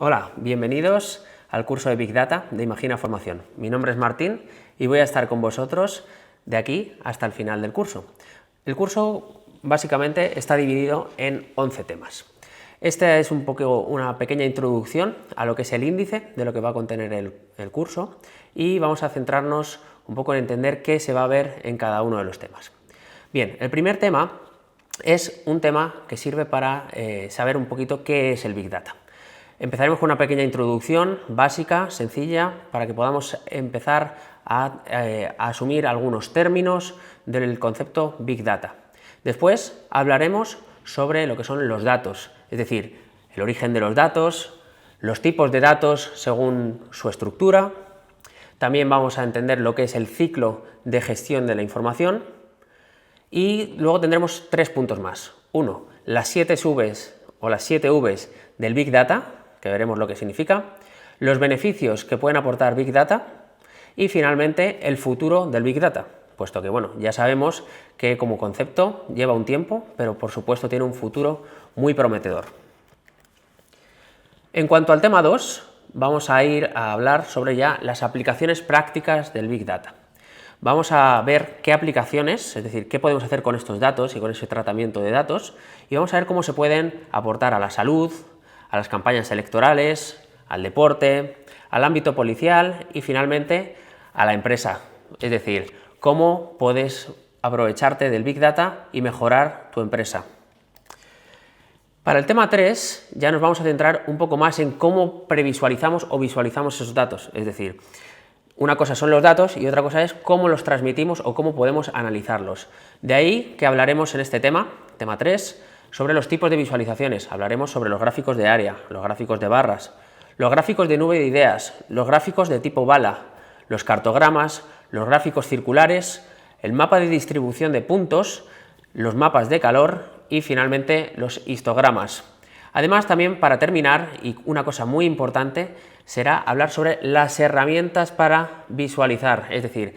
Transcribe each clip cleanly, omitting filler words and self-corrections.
Hola, bienvenidos al curso de Big Data de Imagina Formación. Mi nombre es Martín y voy a estar con vosotros de aquí hasta el final del curso. El curso básicamente está dividido en 11 temas. Esta es una pequeña introducción a lo que es el índice de lo que va a contener el curso y vamos a centrarnos un poco en entender qué se va a ver en cada uno de los temas. Bien, el primer tema es un tema que sirve para saber un poquito qué es el Big Data. Empezaremos con una pequeña introducción básica, sencilla, para que podamos empezar a asumir algunos términos del concepto Big Data. Después hablaremos sobre lo que son los datos, es decir, el origen de los datos, los tipos de datos según su estructura. También vamos a entender lo que es el ciclo de gestión de la información y luego tendremos 3 puntos más. Uno, las 7 Vs o las 7 Vs del Big Data, que veremos lo que significa, los beneficios que pueden aportar Big Data y finalmente el futuro del Big Data, puesto que bueno, ya sabemos que como concepto lleva un tiempo, pero por supuesto tiene un futuro muy prometedor. En cuanto al tema 2, vamos a ir a hablar sobre ya las aplicaciones prácticas del Big Data. Vamos a ver qué aplicaciones, es decir, qué podemos hacer con estos datos y con ese tratamiento de datos, y vamos a ver cómo se pueden aportar a la salud, a las campañas electorales, al deporte, al ámbito policial y finalmente a la empresa. Es decir, cómo puedes aprovecharte del Big Data y mejorar tu empresa. Para el tema 3 ya nos vamos a centrar un poco más en cómo previsualizamos o visualizamos esos datos. Es decir, una cosa son los datos y otra cosa es cómo los transmitimos o cómo podemos analizarlos. De ahí que hablaremos en este tema 3, sobre los tipos de visualizaciones. Hablaremos sobre los gráficos de área, los gráficos de barras, los gráficos de nube de ideas, los gráficos de tipo bala, los cartogramas, los gráficos circulares, el mapa de distribución de puntos, los mapas de calor y finalmente los histogramas. Además, también para terminar, y una cosa muy importante, será hablar sobre las herramientas para visualizar, es decir,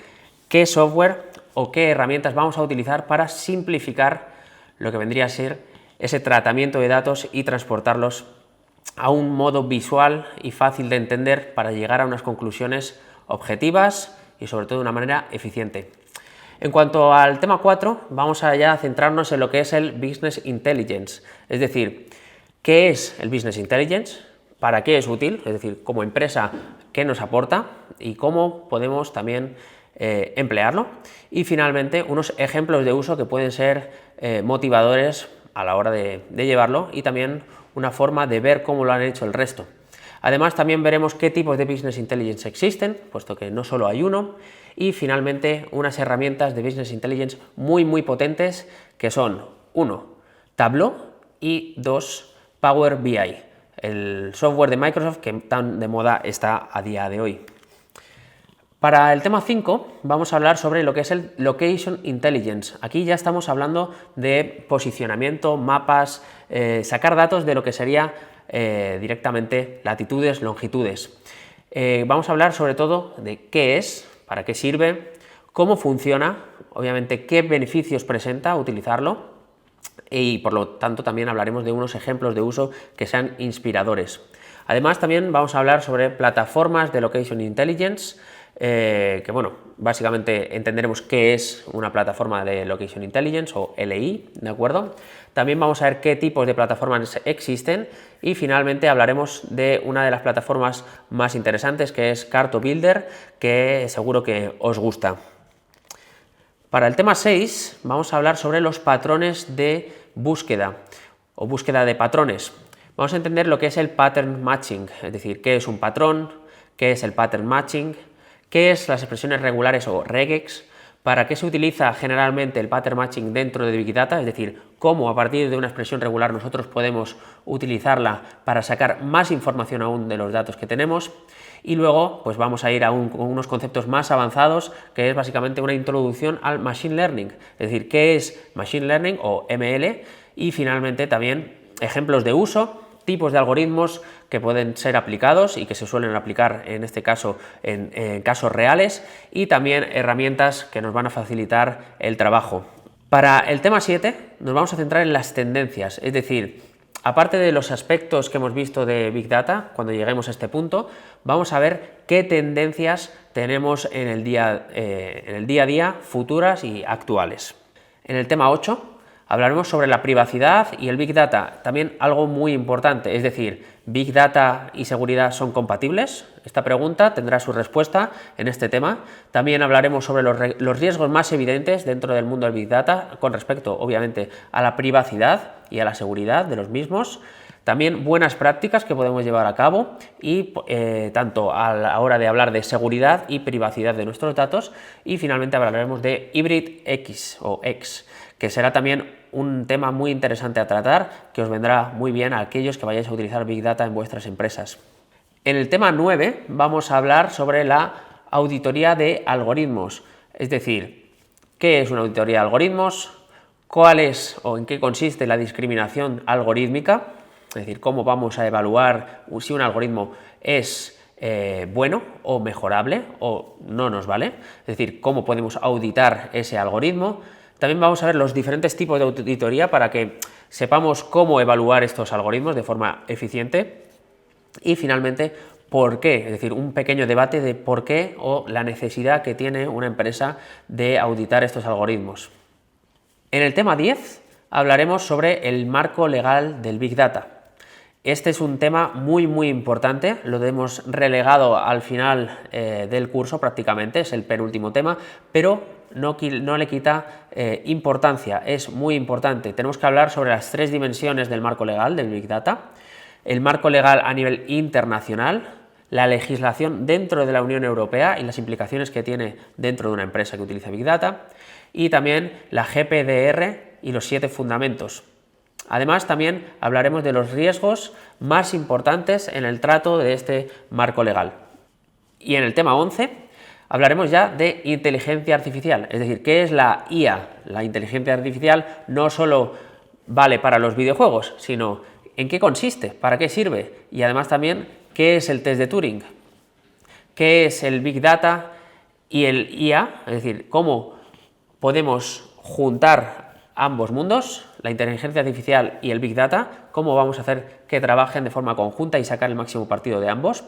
qué software o qué herramientas vamos a utilizar para simplificar lo que vendría a ser ese tratamiento de datos y transportarlos a un modo visual y fácil de entender para llegar a unas conclusiones objetivas y sobre todo de una manera eficiente. En cuanto al tema 4, vamos allá a centrarnos en lo que es el Business Intelligence, es decir, ¿qué es el Business Intelligence? ¿Para qué es útil? Es decir, como empresa, ¿qué nos aporta? Y cómo podemos también emplearlo. Y finalmente, unos ejemplos de uso que pueden ser motivadores a la hora de llevarlo y también una forma de ver cómo lo han hecho el resto. Además, también veremos qué tipos de Business Intelligence existen, puesto que no solo hay uno, y finalmente unas herramientas de Business Intelligence muy potentes que son 1. Tableau y 2. Power BI, el software de Microsoft que tan de moda está a día de hoy. Para el tema 5 vamos a hablar sobre lo que es el Location Intelligence. Aquí ya estamos hablando de posicionamiento, mapas, sacar datos de lo que sería directamente latitudes, longitudes. Vamos a hablar sobre todo de qué es, para qué sirve, cómo funciona, obviamente qué beneficios presenta utilizarlo y por lo tanto también hablaremos de unos ejemplos de uso que sean inspiradores. Además también vamos a hablar sobre plataformas de Location Intelligence, que bueno, básicamente entenderemos qué es una plataforma de Location Intelligence o LI, ¿de acuerdo? También vamos a ver qué tipos de plataformas existen y finalmente hablaremos de una de las plataformas más interesantes que es CartoBuilder, que seguro que os gusta. Para el tema 6 vamos a hablar sobre los patrones de búsqueda o búsqueda de patrones. Vamos a entender lo que es el pattern matching, es decir, qué es un patrón, qué es el pattern matching, qué es las expresiones regulares o regex, para qué se utiliza generalmente el pattern matching dentro de Big Data, es decir, cómo a partir de una expresión regular nosotros podemos utilizarla para sacar más información aún de los datos que tenemos. Y luego pues vamos a ir a unos conceptos más avanzados, que es básicamente una introducción al Machine Learning, es decir, qué es Machine Learning o ML y finalmente también ejemplos de uso, tipos de algoritmos que pueden ser aplicados y que se suelen aplicar en este caso en casos reales y también herramientas que nos van a facilitar el trabajo. Para el tema 7 nos vamos a centrar en las tendencias, es decir, Aparte de los aspectos que hemos visto de Big Data, cuando lleguemos a este punto, vamos a ver qué tendencias tenemos en el día a día, futuras y actuales. En el tema 8 hablaremos sobre la privacidad y el Big Data, también algo muy importante, es decir, ¿Big Data y seguridad son compatibles? Esta pregunta tendrá su respuesta en este tema. También hablaremos sobre los riesgos más evidentes dentro del mundo del Big Data con respecto, obviamente, a la privacidad y a la seguridad de los mismos. También buenas prácticas que podemos llevar a cabo y tanto a la hora de hablar de seguridad y privacidad de nuestros datos, y finalmente hablaremos de Hybrid X o X, que será también un tema muy interesante a tratar, que os vendrá muy bien a aquellos que vayáis a utilizar Big Data en vuestras empresas. En el tema 9 vamos a hablar sobre la auditoría de algoritmos, es decir, ¿qué es una auditoría de algoritmos? ¿Cuál es o en qué consiste la discriminación algorítmica? Es decir, cómo vamos a evaluar si un algoritmo es bueno o mejorable o no nos vale, es decir, cómo podemos auditar ese algoritmo. También vamos a ver los diferentes tipos de auditoría para que sepamos cómo evaluar estos algoritmos de forma eficiente. Y finalmente, ¿por qué? Es decir, un pequeño debate de por qué o la necesidad que tiene una empresa de auditar estos algoritmos. En el tema 10 hablaremos sobre el marco legal del Big Data. Este es un tema muy importante, lo hemos relegado al final del curso prácticamente, es el penúltimo tema, pero no le quita importancia, es muy importante. Tenemos que hablar sobre las 3 dimensiones del marco legal del Big Data, el marco legal a nivel internacional, la legislación dentro de la Unión Europea y las implicaciones que tiene dentro de una empresa que utiliza Big Data, y también la GPDR y los 7 fundamentos. Además, también hablaremos de los riesgos más importantes en el trato de este marco legal. Y en el tema 11 hablaremos ya de inteligencia artificial, es decir, ¿qué es la IA? La inteligencia artificial no solo vale para los videojuegos, sino en qué consiste, para qué sirve, y además también qué es el test de Turing, qué es el Big Data y el IA, es decir, cómo podemos juntar ambos mundos, la inteligencia artificial y el Big Data, cómo vamos a hacer que trabajen de forma conjunta y sacar el máximo partido de ambos.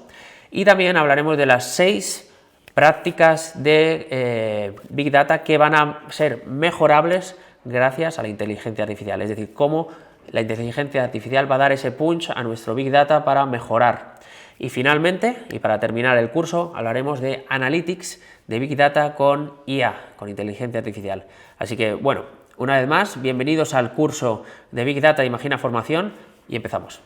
Y también hablaremos de las 6 prácticas de Big Data que van a ser mejorables gracias a la inteligencia artificial, es decir, cómo la inteligencia artificial va a dar ese punch a nuestro Big Data para mejorar. Y finalmente, y para terminar el curso, hablaremos de Analytics de Big Data con IA, con inteligencia artificial. Así que, bueno, una vez más, bienvenidos al curso de Big Data Imagina Formación y empezamos.